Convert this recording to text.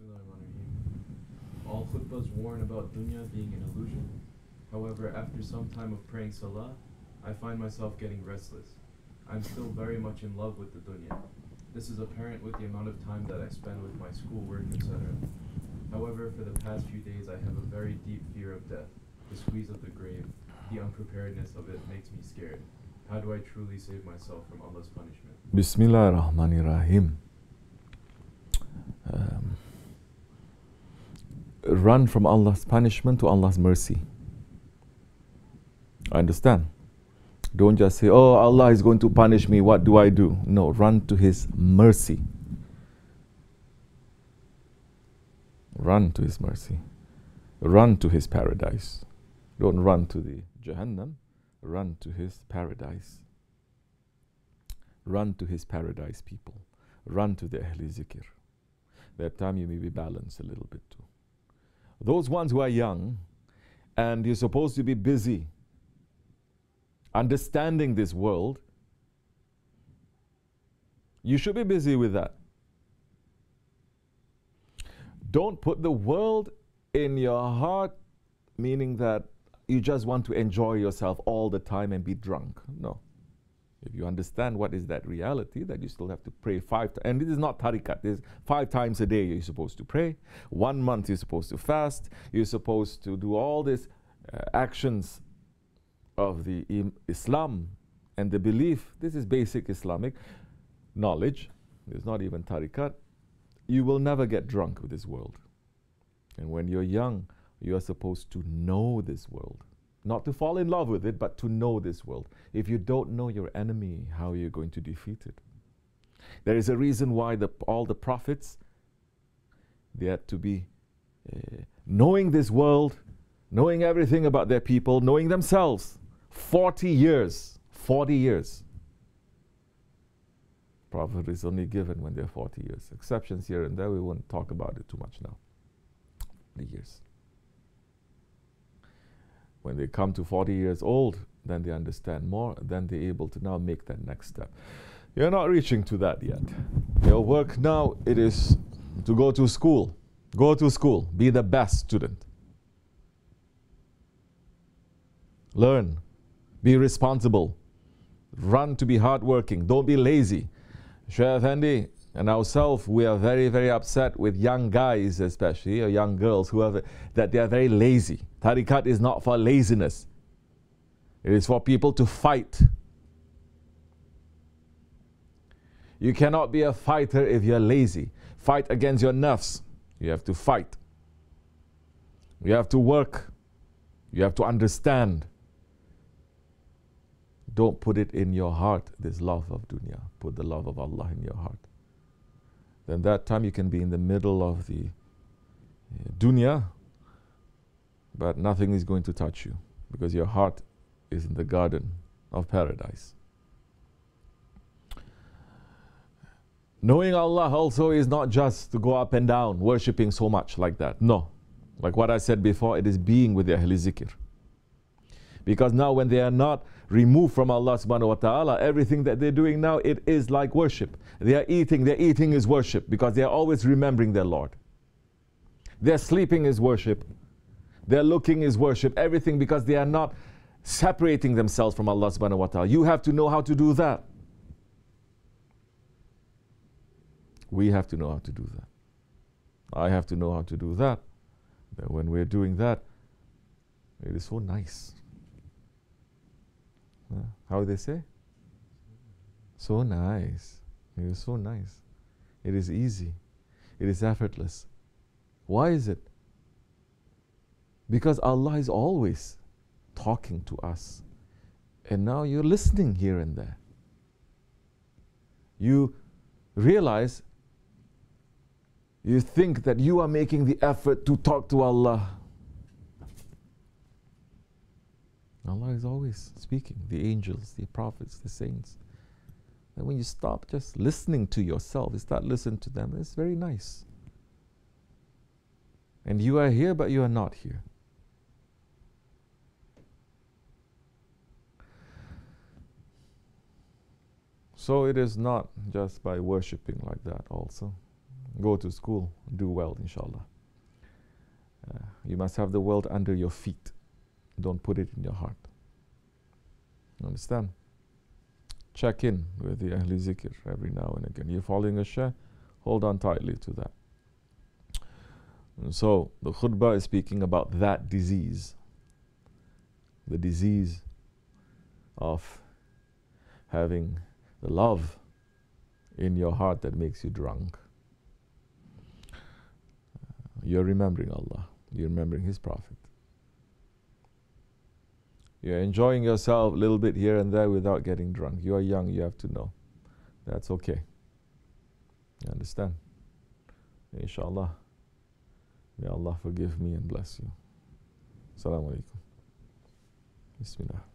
Bismillahirrahmanirrahim. All khutbas warn about dunya being an illusion. However, after some time of praying salah, I find myself getting restless. I'm still very much in love with the dunya. This is apparent with the amount of time that I spend with my schoolwork, etc. However, for the past few days, I have a very deep fear of death, the squeeze of the grave. The unpreparedness of it makes me scared. How do I truly save myself from Allah's punishment? Bismillahirrahmanirrahim. Run from Allah's punishment to Allah's mercy. I understand. Don't just say, oh, Allah is going to punish me, what do I do? No, run to His mercy. Run to His mercy. Run to His paradise. Don't run to the Jahannam. Run to His paradise. Run to His paradise, people. Run to the Ahli Zikr. That time you may be balanced a little bit too. Those ones who are young and you're supposed to be busy understanding this world, you should be busy with that. Don't put the world in your heart, meaning that you just want to enjoy yourself all the time and be drunk. No. If you understand what is that reality, that you still have to pray 5 times. And this is not tariqat. This is 5 times a day you're supposed to pray. 1 month you're supposed to fast. You're supposed to do all these actions of the Islam and the belief. This is basic Islamic knowledge. It's not even tariqat. You will never get drunk with this world. And when you're young, you are supposed to know this world. Not to fall in love with it, but to know this world. If you don't know your enemy, how are you going to defeat it? There is a reason why all the prophets, they had to be knowing this world, knowing everything about their people, knowing themselves. 40 years. 40 years. Prophet is only given when they're 40 years. Exceptions here and there, we won't talk about it too much now. The years. When they come to 40 years old, then they understand more, then they're able to now make that next step. You're not reaching to that yet. Your work now, it is to go to school. Go to school. Be the best student. Learn. Be responsible. Run to be hardworking. Don't be lazy. Shaykh Efendi and ourselves, we are very, very upset with young guys especially, or young girls, whoever, that they are very lazy. Tariqat is not for laziness. It is for people to fight. You cannot be a fighter if you're lazy. Fight against your nafs. You have to fight. You have to work. You have to understand. Don't put it in your heart, this love of dunya. Put the love of Allah in your heart. Then that time you can be in the middle of the dunya, but nothing is going to touch you because your heart is in the garden of paradise. Knowing Allah also is not just to go up and down, worshipping so much like that. No. Like what I said before, it is being with the Ahli Zikr. Because now when they are not removed from Allah subhanahu wa ta'ala, everything that they're doing now, it is like worship. They are eating, their eating is worship because they are always remembering their Lord. Their sleeping is worship. Their looking is worship. Everything because they are not separating themselves from Allah subhanahu wa ta'ala. You have to know how to do that. We have to know how to do that. I have to know how to do that. That when we're doing that, it is so nice. How do they say? So nice. It is so nice. It is easy. It is effortless. Why is it? Because Allah is always talking to us. And now you're listening here and there. You realize, you think that you are making the effort to talk to Allah. Allah is always speaking, the angels, the prophets, the saints. And when you stop just listening to yourself, you start listening to them, it's very nice. And you are here, but you are not here. So it is not just by worshipping like that also. Go to school, do well, inshallah. You must have the world under your feet. Don't put it in your heart. Understand? Check in with the Ahli Zikr every now and again. You're following a Shaykh, hold on tightly to that. And so, the khutbah is speaking about that disease. The disease of having the love in your heart that makes you drunk. You're remembering Allah. You're remembering His Prophet. You're enjoying yourself a little bit here and there without getting drunk. You are young, you have to know. That's okay. You understand? Inshallah. May Allah forgive me and bless you. Assalamu alaikum. Bismillah.